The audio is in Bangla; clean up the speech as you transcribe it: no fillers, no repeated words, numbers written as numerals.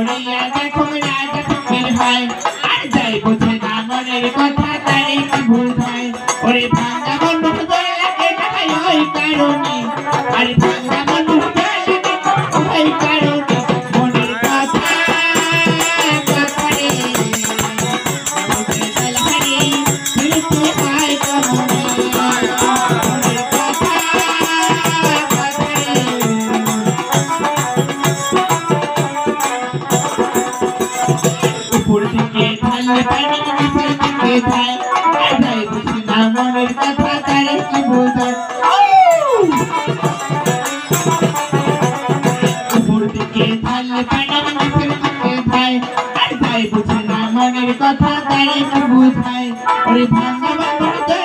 করিয়া দেখো রাজ ফকির হয় আর যাই বুঝে না মনের কথা তারে কি ভুল হয় ওরে ভাঙা মন বুঝে লাগে না ওই কারণে আরে ভাঙা মন বুঝে লাগে ওই কারণে মনের কথা কথারে বুঝে গেলারে ফিরতে হয় কমনে মনের কথা উপর থেকে ঢাললে পানি নিচের দিকে যায় যাই বুঝি না মনের কথা তারে কি বোঝায় উপর থেকে ঢাললে পানি নিচের দিকে যায় যাই বুঝি না মনের কথা তারে কি বোঝায় ওরে ভাঙা বাঁধন